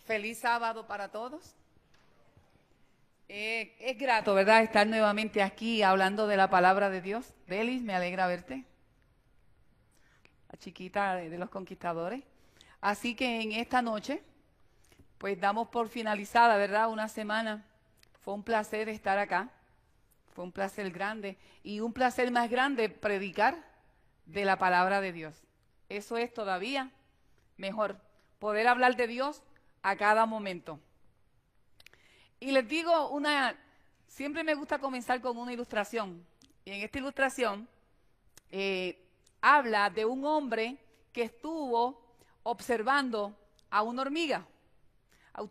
Feliz sábado para todos. Es grato, ¿verdad?, estar nuevamente aquí hablando de la palabra de Dios. Belis, me alegra verte. La chiquita de los conquistadores. Así que en esta noche, pues damos por finalizada, ¿verdad?, una semana. Fue un placer estar acá. Fue un placer grande. Y un placer más grande predicar de la palabra de Dios. Eso es todavía mejor. Poder hablar de Dios a cada momento. Y les digo siempre me gusta comenzar con una ilustración. Y en esta ilustración habla de un hombre que estuvo observando a una hormiga.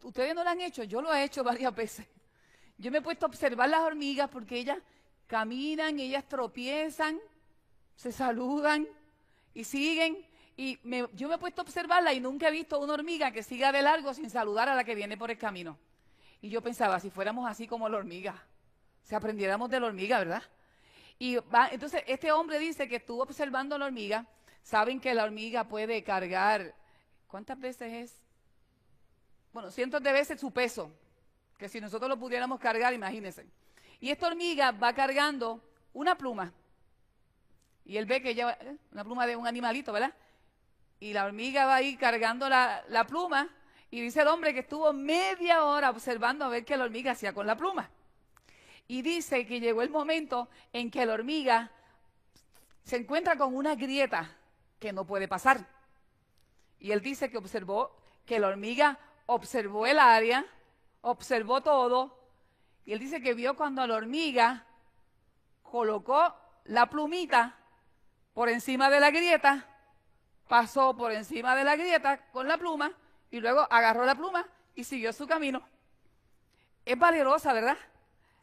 ¿Ustedes no lo han hecho? Yo lo he hecho varias veces. Yo me he puesto a observar las hormigas porque ellas caminan, ellas tropiezan, se saludan y siguen. Y yo me he puesto a observarla y nunca he visto una hormiga que siga de largo sin saludar a la que viene por el camino. Y yo pensaba, si fuéramos así como la hormiga, si aprendiéramos de la hormiga, ¿verdad? Entonces, este hombre dice que estuvo observando a la hormiga. Saben que la hormiga puede cargar, ¿cuántas veces es? Bueno, cientos de veces su peso, que si nosotros lo pudiéramos cargar, imagínense. Y esta hormiga va cargando una pluma. Y él ve que lleva una pluma de un animalito, ¿verdad? Y la hormiga va ahí cargando la pluma. Y dice el hombre que estuvo media hora observando a ver qué la hormiga hacía con la pluma. Y dice que llegó el momento en que la hormiga se encuentra con una grieta que no puede pasar. Y él dice que la hormiga observó el área, observó todo. Y él dice que vio cuando la hormiga colocó la plumita por encima de la grieta, pasó por encima de la grieta con la pluma, y luego agarró la pluma y siguió su camino. Es valerosa, ¿verdad?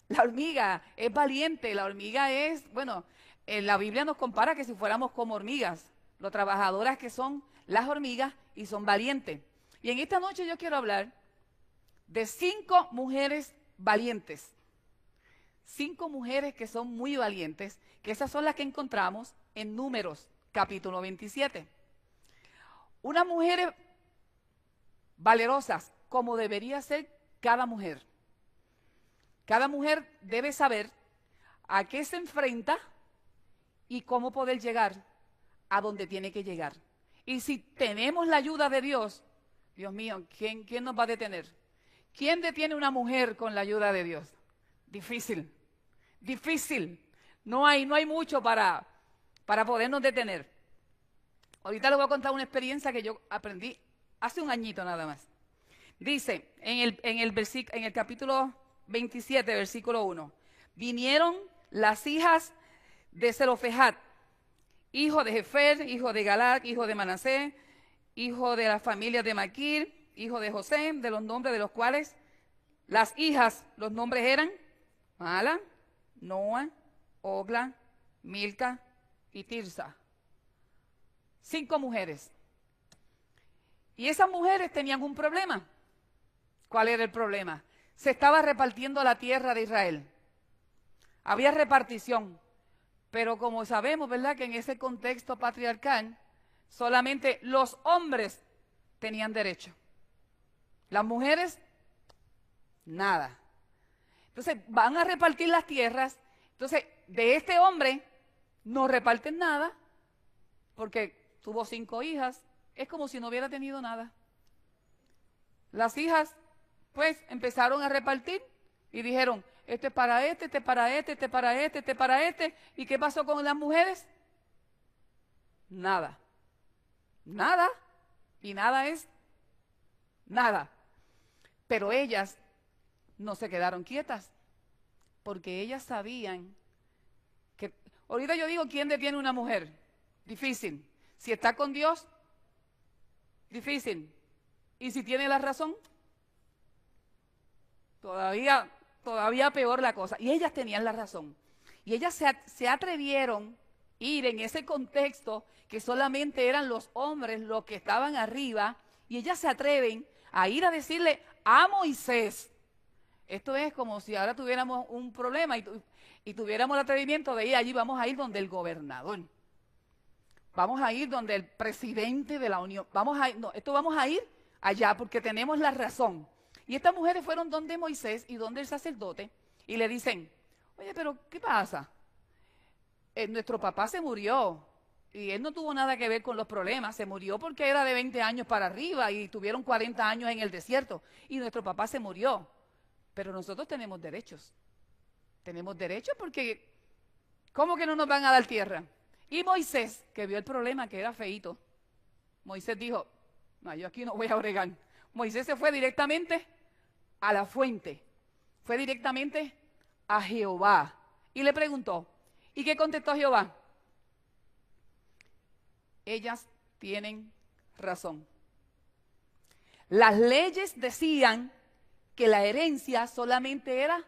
La hormiga es valiente, la hormiga es, bueno, la Biblia nos compara que si fuéramos como hormigas, lo trabajadoras que son las hormigas y son valientes. Y en esta noche yo quiero hablar de 5 mujeres valientes. 5 mujeres que son muy valientes, que esas son las que encontramos en Números, capítulo 27. Unas mujeres valerosas, como debería ser cada mujer. Cada mujer debe saber a qué se enfrenta y cómo poder llegar a donde tiene que llegar. Y si tenemos la ayuda de Dios, Dios mío, ¿quién nos va a detener? ¿Quién detiene a una mujer con la ayuda de Dios? Difícil, difícil. No hay mucho para podernos detener. Ahorita les voy a contar una experiencia que yo aprendí hace un añito nada más. Dice en el capítulo 27, versículo 1. Vinieron las hijas de Zelofejad, hijo de Jefer, hijo de Galac, hijo de Manasés, hijo de la familia de Maquir, hijo de José, de los nombres de los cuales las hijas, los nombres eran Mala, Noa, Ogla, Milca y Tirsa. 5 mujeres. Y esas mujeres tenían un problema. ¿Cuál era el problema? Se estaba repartiendo la tierra de Israel. Había repartición. Pero como sabemos, ¿verdad?, que en ese contexto patriarcal, solamente los hombres tenían derecho. Las mujeres, nada. Entonces, van a repartir las tierras. Entonces, de este hombre no reparten nada, porque tuvo 5 hijas. Es como si no hubiera tenido nada. Las hijas, pues, empezaron a repartir y dijeron, este es para este, este es para este, este es para este, este es para este. ¿Y qué pasó con las mujeres? Nada. Nada. Y nada es nada. Pero ellas no se quedaron quietas, porque ellas sabían que, ahorita yo digo, ¿quién detiene a una mujer? Difícil. Si está con Dios, difícil. Y si tiene la razón, todavía peor la cosa. Y ellas tenían la razón. Y ellas se atrevieron a ir en ese contexto que solamente eran los hombres los que estaban arriba, y ellas se atreven a ir a decirle a Moisés. Esto es como si ahora tuviéramos un problema y tuviéramos el atrevimiento de ir allí. Vamos a ir donde el gobernador. Vamos a ir donde el presidente de la Unión. Vamos a ir allá porque tenemos la razón. Y estas mujeres fueron donde Moisés y donde el sacerdote y le dicen, oye, pero ¿qué pasa? Nuestro papá se murió y él no tuvo nada que ver con los problemas, se murió porque era de 20 años para arriba y tuvieron 40 años en el desierto y nuestro papá se murió. Pero nosotros tenemos derechos porque ¿cómo que no nos van a dar tierra? Y Moisés, que vio el problema que era feíto, Moisés dijo, no, yo aquí no voy a bregar. Moisés se fue directamente a la fuente, fue directamente a Jehová y le preguntó, ¿y qué contestó Jehová? Ellas tienen razón. Las leyes decían que la herencia solamente era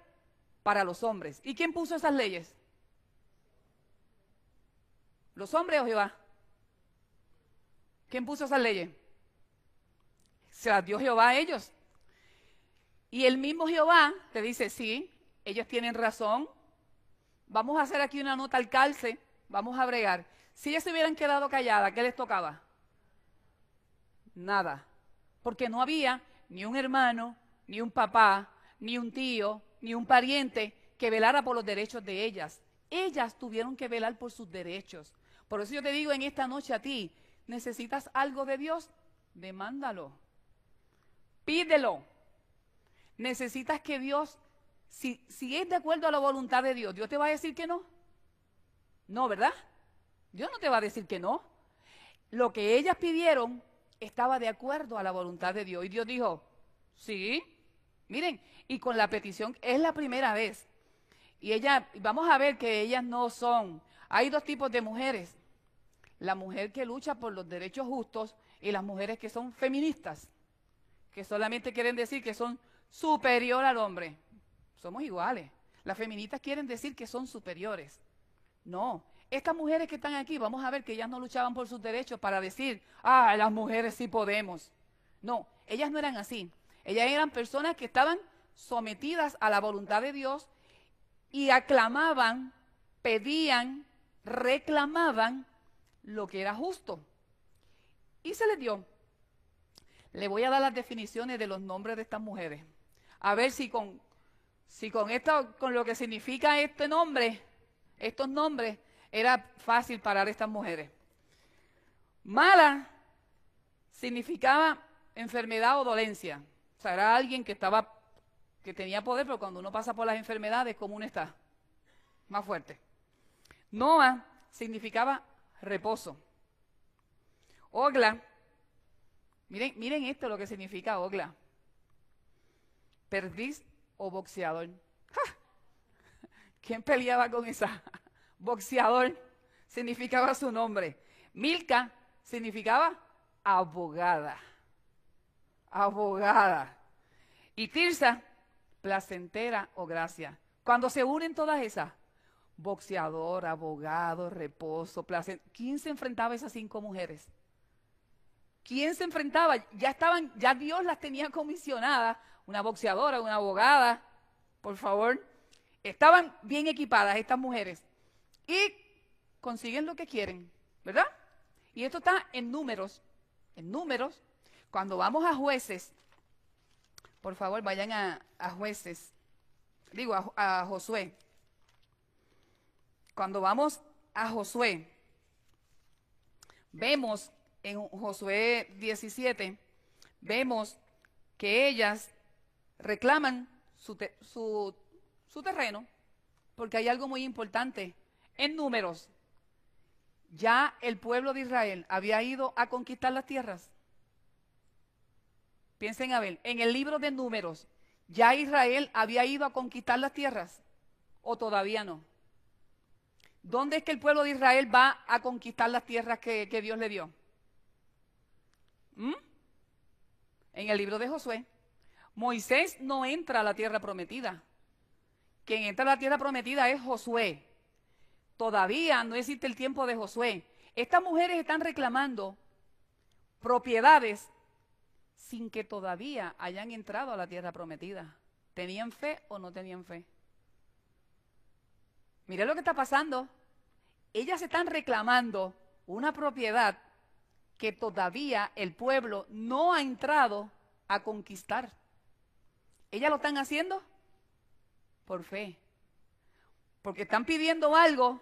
para los hombres. ¿Y quién puso esas leyes? ¿Los hombres o Jehová? ¿Quién puso esas leyes? Se las dio Jehová a ellos. Y el mismo Jehová te dice, sí, ellos tienen razón. Vamos a hacer aquí una nota al calce, vamos a bregar. Si ellas se hubieran quedado calladas, ¿qué les tocaba? Nada. Porque no había ni un hermano, ni un papá, ni un tío, ni un pariente que velara por los derechos de ellas. Ellas tuvieron que velar por sus derechos. Por eso yo te digo en esta noche a ti, ¿necesitas algo de Dios? Demándalo. Pídelo. Necesitas que Dios, si es de acuerdo a la voluntad de Dios, ¿Dios te va a decir que no? No, ¿verdad? Dios no te va a decir que no. Lo que ellas pidieron estaba de acuerdo a la voluntad de Dios. Y Dios dijo, sí, miren, y con la petición es la primera vez. Y vamos a ver que ellas no son, hay dos tipos de mujeres. La mujer que lucha por los derechos justos y las mujeres que son feministas, que solamente quieren decir que son superior al hombre. Somos iguales. Las feministas quieren decir que son superiores. No, estas mujeres que están aquí, vamos a ver que ellas no luchaban por sus derechos para decir, las mujeres sí podemos. No, ellas no eran así. Ellas eran personas que estaban sometidas a la voluntad de Dios y aclamaban, pedían, reclamaban lo que era justo. Y se les dio. Le voy a dar las definiciones de los nombres de estas mujeres. A ver si con esto, con lo que significa estos nombres, era fácil parar a estas mujeres. Mala significaba enfermedad o dolencia. O sea, era alguien que tenía poder, pero cuando uno pasa por las enfermedades, ¿cómo uno está? Más fuerte. Noa significaba reposo. Ogla, miren esto lo que significa ogla. Perdiz o boxeador. ¡Ja! ¿Quién peleaba con esa? Boxeador significaba su nombre. Milca significaba abogada. Abogada. Y Tirsa, placentera o gracia. Cuando se unen todas esas, boxeador, abogado, reposo, placentera. ¿Quién se enfrentaba a esas 5 mujeres? ¿Quién se enfrentaba? Ya Dios las tenía comisionadas, una boxeadora, una abogada, por favor. Estaban bien equipadas estas mujeres y consiguen lo que quieren, ¿verdad? Y esto está en Números. En Números, cuando vamos a Jueces, por favor vayan a Jueces, a Josué. Cuando vamos a Josué, vemos en Josué 17, vemos que ellas reclaman su terreno, porque hay algo muy importante. En Números, ya el pueblo de Israel había ido a conquistar las tierras. Piensen a ver, en el libro de Números, ¿ya Israel había ido a conquistar las tierras? ¿O todavía no? ¿Dónde es que el pueblo de Israel va a conquistar las tierras que Dios le dio? En el libro de Josué. Moisés no entra a la tierra prometida. Quien entra a la tierra prometida es Josué. Todavía no existe el tiempo de Josué. Estas mujeres están reclamando propiedades sin que todavía hayan entrado a la tierra prometida. ¿Tenían fe o no tenían fe? Miren lo que está pasando. Ellas están reclamando una propiedad que todavía el pueblo no ha entrado a conquistar. Ellas lo están haciendo por fe, porque están pidiendo algo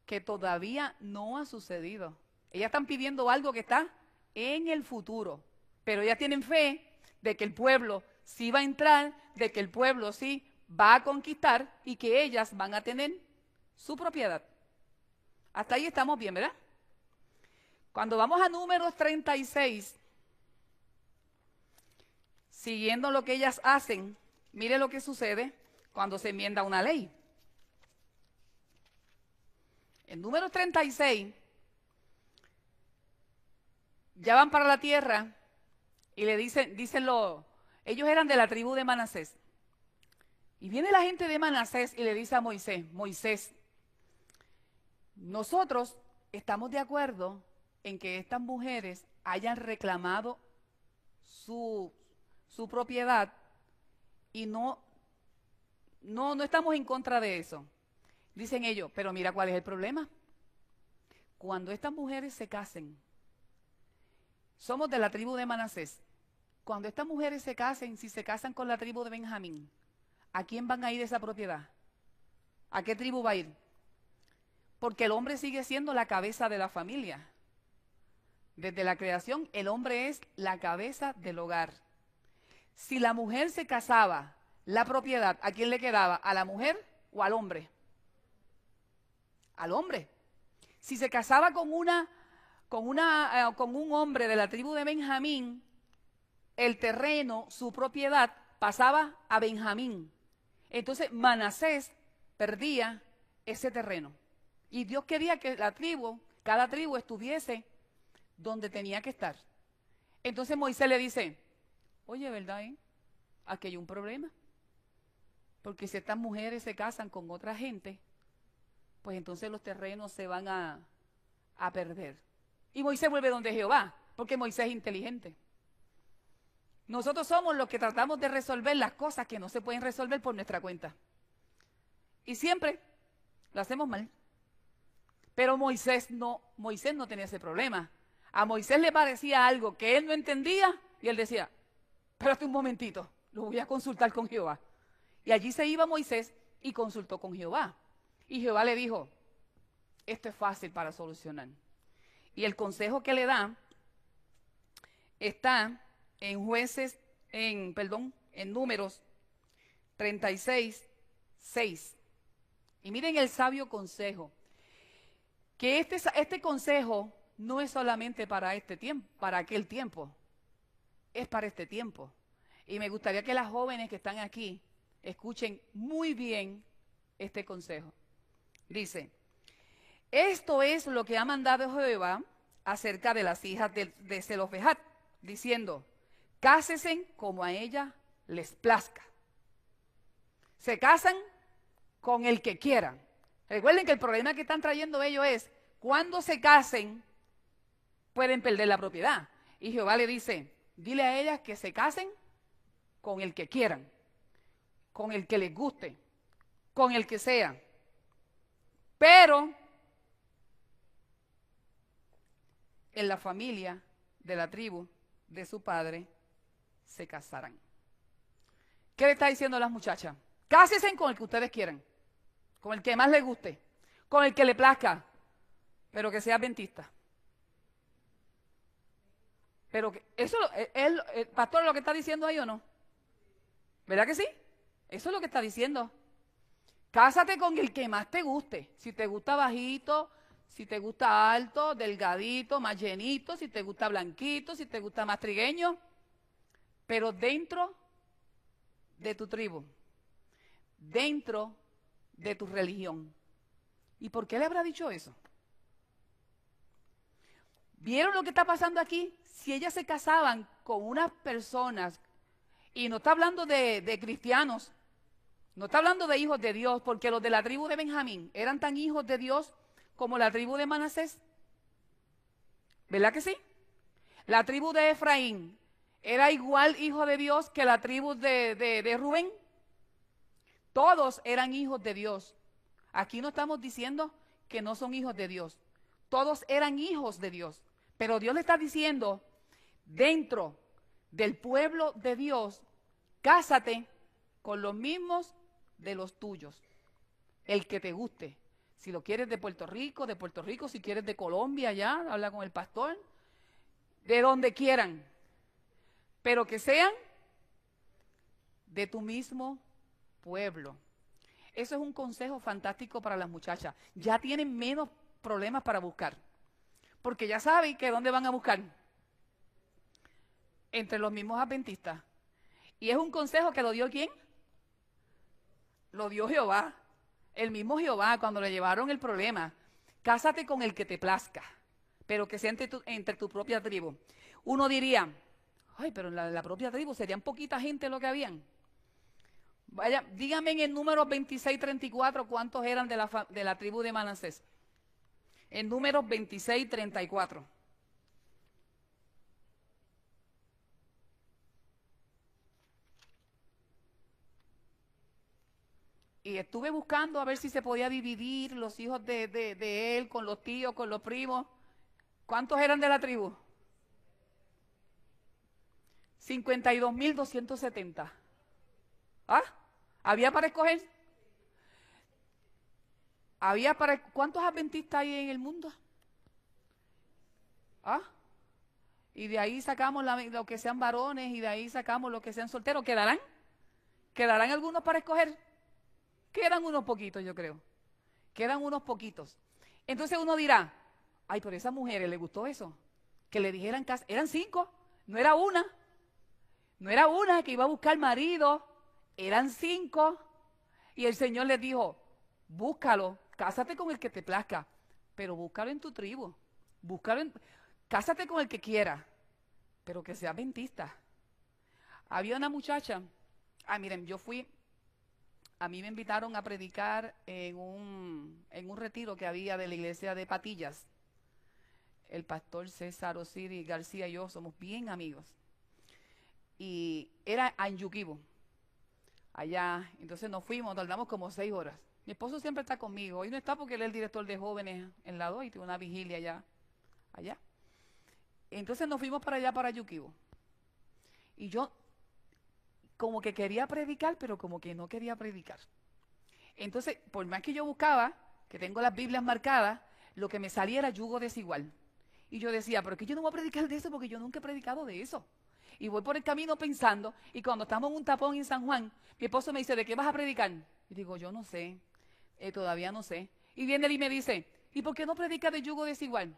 que todavía no ha sucedido. Ellas están pidiendo algo que está en el futuro, pero ellas tienen fe de que el pueblo sí va a entrar, de que el pueblo sí va a conquistar y que ellas van a tener su propiedad. Hasta ahí estamos bien, ¿verdad? Cuando vamos a Números 36, siguiendo lo que ellas hacen, mire lo que sucede cuando se enmienda una ley. En Números 36, ya van para la tierra y le dicen ellos eran de la tribu de Manasés. Y viene la gente de Manasés y le dice a Moisés, Moisés, nosotros estamos de acuerdo en que estas mujeres hayan reclamado su propiedad y no estamos en contra de eso. Dicen ellos, pero mira cuál es el problema. Cuando estas mujeres se casen, somos de la tribu de Manasés. Cuando estas mujeres se casen, si se casan con la tribu de Benjamín, ¿a quién van a ir esa propiedad? ¿A qué tribu va a ir? Porque el hombre sigue siendo la cabeza de la familia. Desde la creación, el hombre es la cabeza del hogar. Si la mujer se casaba, la propiedad, ¿a quién le quedaba? ¿A la mujer o al hombre? Al hombre. Si se casaba con un hombre de la tribu de Benjamín, el terreno, su propiedad, pasaba a Benjamín. Entonces Manasés perdía ese terreno. Y Dios quería que cada tribu estuviese donde tenía que estar. Entonces Moisés le dice, oye, ¿verdad? Aquí hay un problema. Porque si estas mujeres se casan con otra gente, pues entonces los terrenos se van a perder. Y Moisés vuelve donde Jehová, porque Moisés es inteligente. Nosotros somos los que tratamos de resolver las cosas que no se pueden resolver por nuestra cuenta. Y siempre lo hacemos mal. Pero Moisés no tenía ese problema. A Moisés le parecía algo que él no entendía y él decía, espérate un momentito, lo voy a consultar con Jehová. Y allí se iba Moisés y consultó con Jehová. Y Jehová le dijo, esto es fácil para solucionar. Y el consejo que le da está en en Números 36, 6. Y miren el sabio consejo. Que este consejo no es solamente para este tiempo, para aquel tiempo, es para este tiempo. Y me gustaría que las jóvenes que están aquí escuchen muy bien este consejo. Dice, esto es lo que ha mandado Jehová acerca de las hijas de Zelofejat, diciendo, cásense como a ella les plazca. Se casan con el que quieran. Recuerden que el problema que están trayendo ellos es, cuando se casen, pueden perder la propiedad. Y Jehová le dice, dile a ellas que se casen con el que quieran, con el que les guste, con el que sea. Pero en la familia de la tribu de su padre se casarán. ¿Qué le está diciendo a las muchachas? Cásense con el que ustedes quieran, con el que más les guste, con el que le plazca, pero que sea adventista. Pero que eso, el pastor, lo que está diciendo ahí o no, ¿verdad que sí? Eso es lo que está diciendo. Cásate con el que más te guste. Si te gusta bajito, si te gusta alto, delgadito, más llenito, si te gusta blanquito, si te gusta más trigueño, pero dentro de tu tribu, dentro de tu religión. ¿Y por qué le habrá dicho eso? ¿Vieron lo que está pasando aquí? Si ellas se casaban con unas personas, y no está hablando de cristianos, no está hablando de hijos de Dios, porque los de la tribu de Benjamín eran tan hijos de Dios como la tribu de Manasés. ¿Verdad que sí? La tribu de Efraín era igual hijo de Dios que la tribu de Rubén. Todos eran hijos de Dios. Aquí no estamos diciendo que no son hijos de Dios. Todos eran hijos de Dios. Pero Dios le está diciendo, dentro del pueblo de Dios, cásate con los mismos de los tuyos, el que te guste. Si lo quieres de Puerto Rico, si quieres de Colombia, ya, habla con el pastor, de donde quieran, pero que sean de tu mismo pueblo. Eso es un consejo fantástico para las muchachas. Ya tienen menos problemas para buscar, porque ya saben que dónde van a buscar. Entre los mismos adventistas. Y es un consejo que lo dio ¿quién? Lo dio Jehová. El mismo Jehová, cuando le llevaron el problema. Cásate con el que te plazca, pero que sea entre tu propia tribu. Uno diría, ay, pero en la propia tribu serían poquita gente lo que habían. Vaya, díganme en el número 2634 cuántos eran de la tribu de Manasés. En número 2634. Y estuve buscando a ver si se podía dividir los hijos de él con los tíos, con los primos. ¿Cuántos eran de la tribu? 52.270. ¿Ah? ¿Había para escoger? ¿Cuántos adventistas hay en el mundo? ¿Ah? Y de ahí sacamos lo que sean varones y de ahí sacamos lo que sean solteros. ¿Quedarán? ¿Quedarán algunos para escoger? Quedan unos poquitos, yo creo. Quedan unos poquitos. Entonces uno dirá, ay, pero a esas mujeres les gustó eso. Que le dijeran casa. Eran 5, no era una. No era una que iba a buscar marido. Eran 5. Y el Señor les dijo, búscalo, cásate con el que te plazca, pero búscalo en tu tribu. Cásate con el que quiera, pero que sea adventista. Había una muchacha, miren, a mí me invitaron a predicar en un retiro que había de la iglesia de Patillas. El pastor César Osiris García y yo somos bien amigos. Y era en Yuquibo, allá. Entonces nos fuimos, tardamos como 6 horas. Mi esposo siempre está conmigo. Hoy no está porque él es el director de jóvenes en la 2 y tiene una vigilia allá. Entonces nos fuimos para allá, para Yuquibo. Y yo como que quería predicar, pero como que no quería predicar. Entonces, por más que yo buscaba, que tengo las Biblias marcadas, lo que me salía era yugo desigual. Y yo decía, pero es que yo no voy a predicar de eso porque yo nunca he predicado de eso. Y voy por el camino pensando, y cuando estamos en un tapón en San Juan, mi esposo me dice, ¿de qué vas a predicar? Y digo, yo no sé, todavía no sé. Y viene él y me dice, ¿y por qué no predicas de yugo desigual?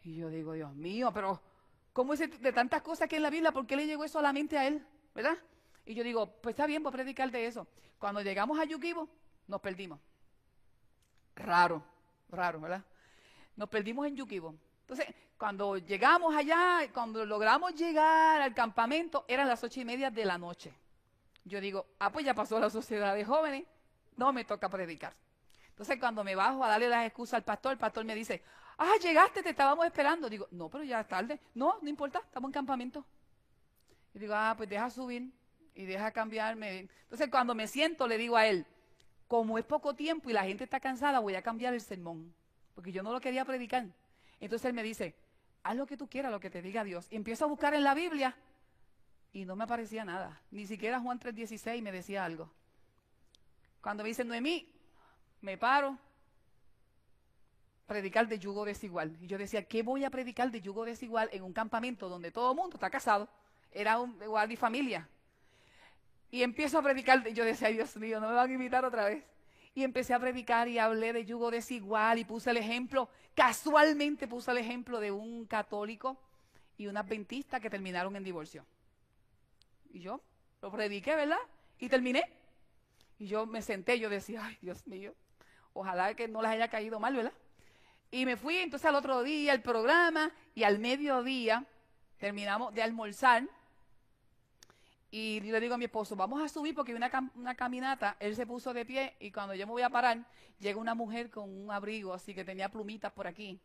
Y yo digo, Dios mío, pero ¿cómo es de tantas cosas que en la Biblia, por qué le llegó eso a la mente a él? ¿Verdad? Y yo digo, pues está bien, voy a predicar de eso. Cuando llegamos a Yuquibo, nos perdimos. Raro, ¿verdad? Nos perdimos en Yuquibo. Entonces, cuando llegamos allá, cuando logramos llegar al campamento, eran las 8:30 de la noche. Yo digo, pues ya pasó la sociedad de jóvenes, no me toca predicar. Entonces, cuando me bajo a darle las excusas al pastor, el pastor me dice, llegaste, te estábamos esperando. Digo, no, pero ya es tarde. No importa, estamos en campamento. Y digo, pues deja subir y deja cambiarme. Entonces, cuando me siento, le digo a él, como es poco tiempo y la gente está cansada, voy a cambiar el sermón, porque yo no lo quería predicar. Entonces él me dice, haz lo que tú quieras, lo que te diga Dios. Y empiezo a buscar en la Biblia y no me aparecía nada. Ni siquiera Juan 3:16 me decía algo. Cuando me dice Noemí, me paro, predicar de yugo desigual. Y yo decía, ¿qué voy a predicar de yugo desigual en un campamento donde todo el mundo está casado? Era un guardia y familia. Y empiezo a predicar, yo decía, ay, Dios mío, no me van a invitar otra vez. Y empecé a predicar y hablé de yugo desigual y puse el ejemplo, casualmente puse el ejemplo de un católico y una adventista que terminaron en divorcio. Y yo lo prediqué, ¿verdad? Y terminé. Y yo me senté, yo decía, ay, Dios mío, ojalá que no les haya caído mal, ¿verdad? Y me fui entonces al otro día al programa y al mediodía terminamos de almorzar. Y le digo a mi esposo, vamos a subir porque hay una caminata. Él se puso de pie y cuando yo me voy a parar, llega una mujer con un abrigo así que tenía plumitas por aquí.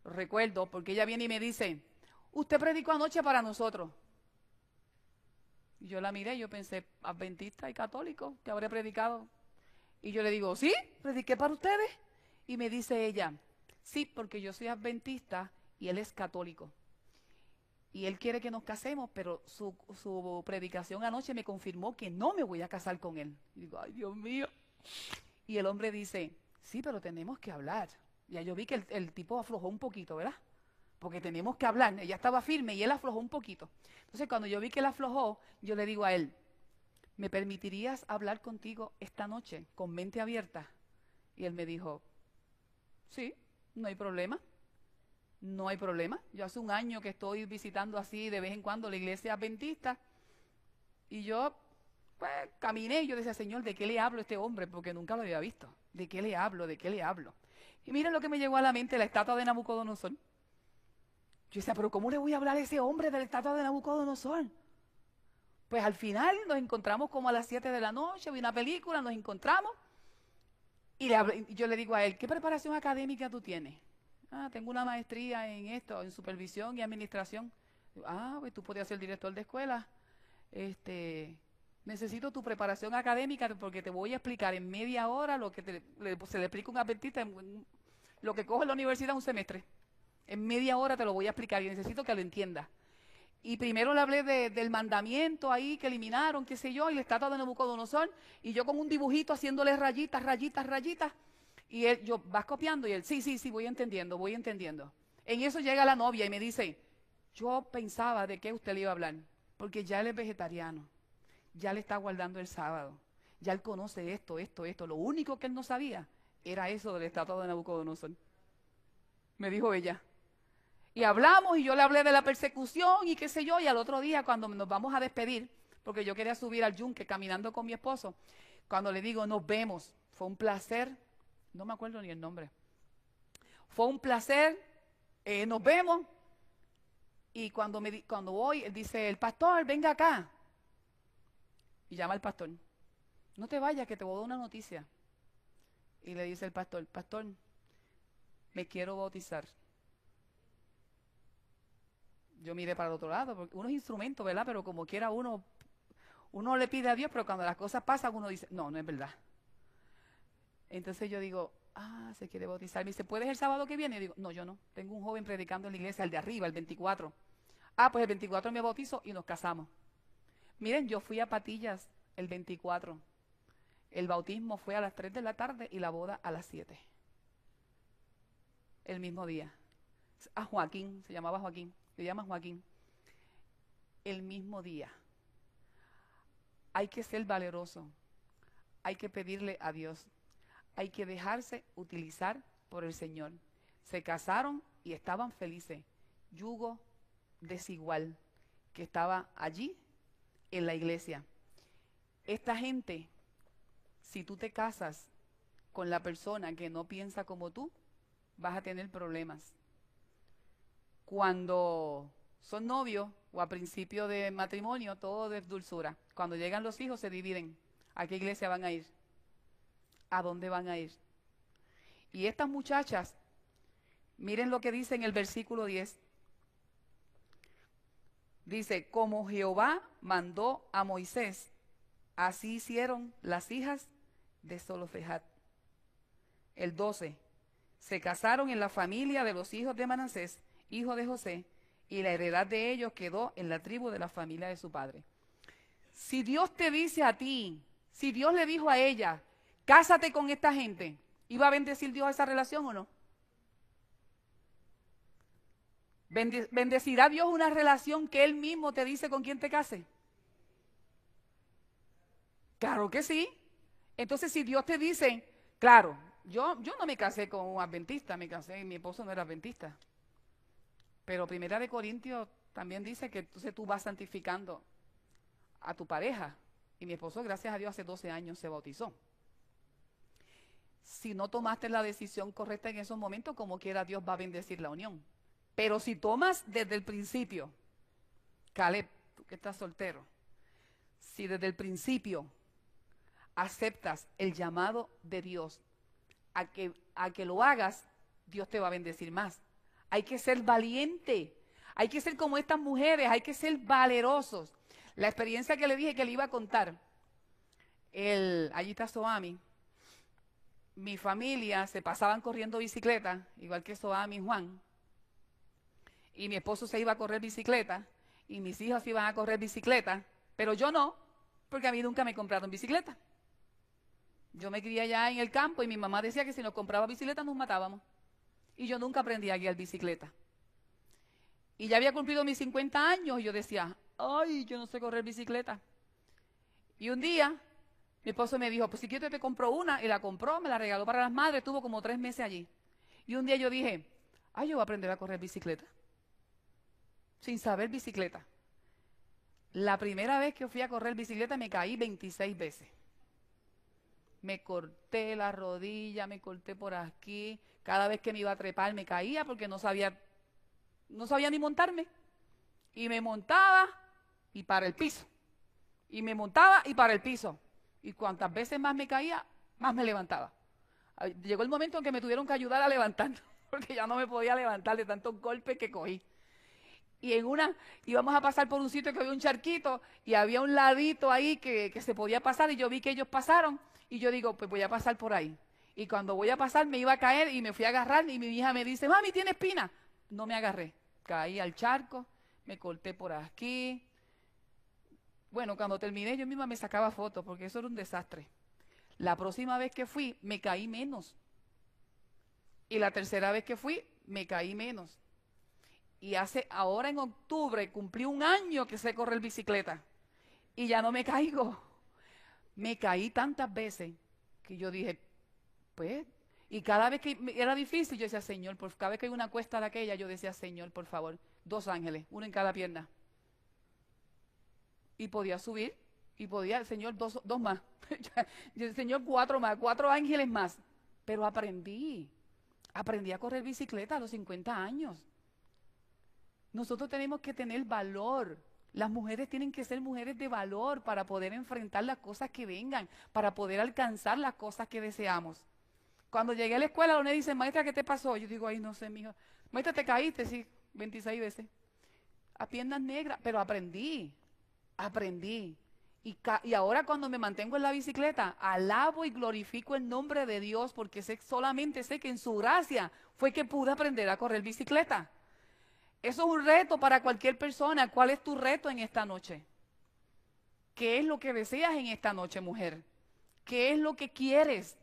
Lo recuerdo porque ella viene y me dice, usted predicó anoche para nosotros. Y yo la miré, yo pensé, adventista y católico, que habré predicado. Y yo le digo, ¿sí? ¿Prediqué para ustedes? Y me dice ella, sí, porque yo soy adventista y él es católico. Y él quiere que nos casemos, pero su predicación anoche me confirmó que no me voy a casar con él. Y digo, ay, Dios mío. Y el hombre dice, sí, pero tenemos que hablar. Ya yo vi que el tipo aflojó un poquito, ¿verdad? Porque tenemos que hablar. Ella estaba firme y él aflojó un poquito. Entonces, cuando yo vi que él aflojó, yo le digo a él, ¿me permitirías hablar contigo esta noche con mente abierta? Y él me dijo, sí, no hay problema. No hay problema. Yo hace un año que estoy visitando así de vez en cuando la iglesia adventista y yo pues caminé y yo decía, Señor, ¿de qué le hablo a este hombre? Porque nunca lo había visto. ¿De qué le hablo? ¿De qué le hablo? Y miren lo que me llegó a la mente, la estatua de Nabucodonosor. Yo decía, pero ¿cómo le voy a hablar a ese hombre de la estatua de Nabucodonosor? Pues al final nos encontramos como a las 7 de la noche, vi una película, nos encontramos y yo le digo a él, ¿qué preparación académica tú tienes? Ah, tengo una maestría en esto, en supervisión y administración. Ah, pues tú podrías ser director de escuela. Necesito tu preparación académica porque te voy a explicar en media hora lo que se le explica a un adventista, lo que coge en la universidad un semestre. En media hora te lo voy a explicar y necesito que lo entiendas. Y primero le hablé del mandamiento ahí que eliminaron, qué sé yo, y la estatua de Nabucodonosor, y yo con un dibujito haciéndole rayitas, rayitas, rayitas. Y él, yo, ¿vas copiando? Y él, sí, sí, sí, voy entendiendo, voy entendiendo. En eso llega la novia y me dice, yo pensaba de qué usted le iba a hablar, porque ya él es vegetariano, ya le está guardando el sábado, ya él conoce esto, esto, esto. Lo único que él no sabía era eso de la estatua de Nabucodonosor. Me dijo ella. Y hablamos y yo le hablé de la persecución y qué sé yo, y al otro día cuando nos vamos a despedir, porque yo quería subir al yunque caminando con mi esposo, cuando le digo, nos vemos, fue un placer. No me acuerdo ni el nombre. Fue un placer, nos vemos. Y cuando voy, él dice, el pastor, venga acá. Y llama al pastor. No te vayas, que te voy a dar una noticia. Y le dice el pastor, pastor, me quiero bautizar. Yo miré para el otro lado, porque uno es instrumento, ¿verdad? Pero como quiera uno le pide a Dios, pero cuando las cosas pasan uno dice, no, no es verdad. Entonces yo digo, se quiere bautizar. Me dice, ¿puedes el sábado que viene? Y digo, no, yo no. Tengo un joven predicando en la iglesia, el de arriba, el 24. Pues el 24 me bautizo y nos casamos. Miren, yo fui a Patillas el 24. El bautismo fue a las 3 de la tarde y la boda a las 7. El mismo día. A Joaquín, se llamaba Joaquín. Se llama Joaquín. El mismo día. Hay que ser valeroso. Hay que pedirle a Dios. Hay que dejarse utilizar por el Señor. Se casaron y estaban felices. Yugo desigual que estaba allí en la iglesia. Esta gente, si tú te casas con la persona que no piensa como tú, vas a tener problemas. Cuando son novios o a principio de matrimonio, todo es dulzura. Cuando llegan los hijos se dividen. ¿A qué iglesia van a ir? ¿A dónde van a ir? Y estas muchachas, miren lo que dice en el versículo 10. Dice, como Jehová mandó a Moisés, así hicieron las hijas de Zelofehad. El 12. Se casaron en la familia de los hijos de Manasés, hijo de José, y la heredad de ellos quedó en la tribu de la familia de su padre. Si Dios te dice a ti, si Dios le dijo a ella, cásate con esta gente, ¿iba a bendecir Dios esa relación o no? ¿Bendecirá Dios una relación que Él mismo te dice con quién te case? Claro que sí. Entonces, si Dios te dice, claro, yo no me casé con un adventista, mi esposo no era adventista. Pero Primera de Corintios también dice que entonces tú vas santificando a tu pareja. Y mi esposo, gracias a Dios, hace 12 años se bautizó. Si no tomaste la decisión correcta en esos momentos, como quiera Dios va a bendecir la unión. Pero si tomas desde el principio, Caleb, tú que estás soltero, si desde el principio aceptas el llamado de Dios a que lo hagas, Dios te va a bendecir más. Hay que ser valiente, hay que ser como estas mujeres, hay que ser valerosos. La experiencia que le dije que le iba a contar, allí está Soami, mi familia se pasaban corriendo bicicleta, igual que Soami y Juan. y mi esposo se iba a correr bicicleta, y mis hijos iban a correr bicicleta, pero yo no, porque a mí nunca me compraron bicicleta. Yo me crié allá en el campo y mi mamá decía que si nos compraba bicicleta nos matábamos. Y yo nunca aprendí a guiar bicicleta. Y ya había cumplido mis 50 años y yo decía, ay, yo no sé correr bicicleta. Y un día mi esposo me dijo, pues si quieres te compro una, y la compró, me la regaló para las madres, estuvo como 3 meses allí. Y un día yo dije, ay, yo voy a aprender a correr bicicleta, sin saber bicicleta. La primera vez que fui a correr bicicleta me caí 26 veces. Me corté la rodilla, me corté por aquí, cada vez que me iba a trepar me caía porque no sabía ni montarme. Y me montaba y para el piso. Y me montaba y para el piso. Y cuantas veces más me caía, más me levantaba. Llegó el momento en que me tuvieron que ayudar a levantar, porque ya no me podía levantar de tantos golpes que cogí. Y en una, íbamos a pasar por un sitio que había un charquito y había un ladito ahí que se podía pasar y yo vi que ellos pasaron y yo digo, pues voy a pasar por ahí. Y cuando voy a pasar me iba a caer y me fui a agarrar y mi hija me dice, mami, ¿tiene espina? No me agarré, caí al charco, me corté por aquí. Bueno, cuando terminé yo misma me sacaba fotos porque eso era un desastre. La próxima vez que fui me caí menos. Y la tercera vez que fui me caí menos. Y ahora en octubre cumplí 1 año que sé correr bicicleta. Y ya no me caigo. Me caí tantas veces que yo dije, pues, y cada vez que era difícil, yo decía, Señor, cada vez que hay una cuesta de aquella, yo decía, Señor, por favor, 2 ángeles, 1 en cada pierna. Y podía subir, y podía, Señor, dos más. Señor, 4 más, 4 ángeles más. Pero aprendí a correr bicicleta a los 50 años. Nosotros tenemos que tener valor. Las mujeres tienen que ser mujeres de valor para poder enfrentar las cosas que vengan, para poder alcanzar las cosas que deseamos. Cuando llegué a la escuela, los niños dicen, maestra, ¿qué te pasó? Yo digo, ay, no sé, mijo. Maestra, te caíste, sí, 26 veces. A piernas negras, pero aprendí. Y ahora cuando me mantengo en la bicicleta, alabo y glorifico el nombre de Dios porque solamente sé que en su gracia fue que pude aprender a correr bicicleta. Eso es un reto para cualquier persona. ¿Cuál es tu reto en esta noche? ¿Qué es lo que deseas en esta noche, mujer? ¿Qué es lo que quieres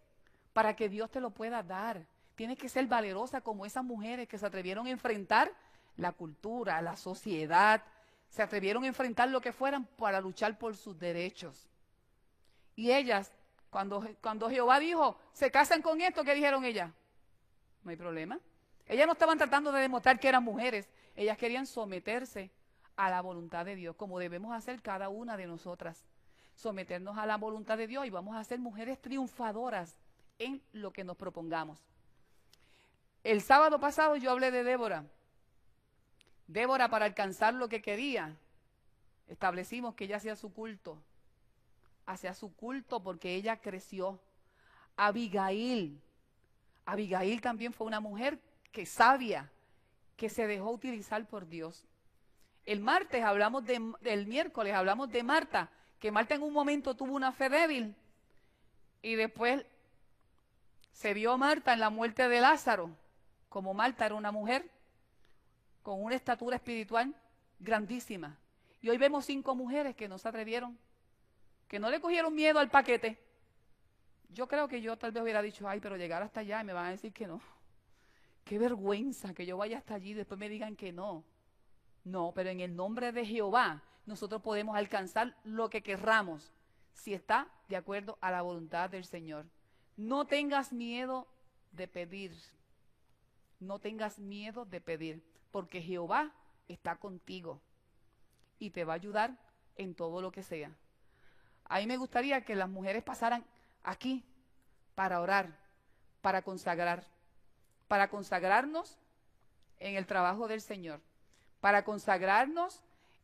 para que Dios te lo pueda dar? Tienes que ser valerosa como esas mujeres que se atrevieron a enfrentar la cultura, la sociedad, se atrevieron a enfrentar lo que fueran para luchar por sus derechos. Y ellas, cuando Jehová dijo, se casan con esto, ¿qué dijeron ellas? No hay problema. Ellas no estaban tratando de demostrar que eran mujeres, ellas querían someterse a la voluntad de Dios, como debemos hacer cada una de nosotras. Someternos a la voluntad de Dios y vamos a ser mujeres triunfadoras en lo que nos propongamos. El sábado pasado yo hablé de Débora. Débora, para alcanzar lo que quería, establecimos que ella hacía su culto porque ella creció. Abigail también fue una mujer que sabia, que se dejó utilizar por Dios. El miércoles hablamos de Marta, que Marta en un momento tuvo una fe débil y después se vio Marta en la muerte de Lázaro, como Marta era una mujer con una estatura espiritual grandísima. Y hoy vemos 5 mujeres que no se atrevieron, que no le cogieron miedo al paquete. Yo creo que yo tal vez hubiera dicho, ay, pero llegar hasta allá y me van a decir que no. Qué vergüenza que yo vaya hasta allí y después me digan que no. No, pero en el nombre de Jehová nosotros podemos alcanzar lo que querramos si está de acuerdo a la voluntad del Señor. No tengas miedo de pedir. No tengas miedo de pedir, porque Jehová está contigo y te va a ayudar en todo lo que sea. A mí me gustaría que las mujeres pasaran aquí para orar, para consagrarnos en el trabajo del Señor, para consagrarnos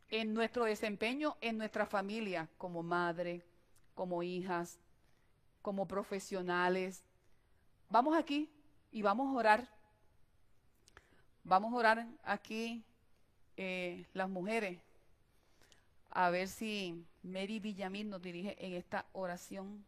en nuestro desempeño en nuestra familia, como madre, como hijas, como profesionales. Vamos aquí y vamos a orar. Vamos a orar aquí las mujeres, a ver si Mary Villamil nos dirige en esta oración.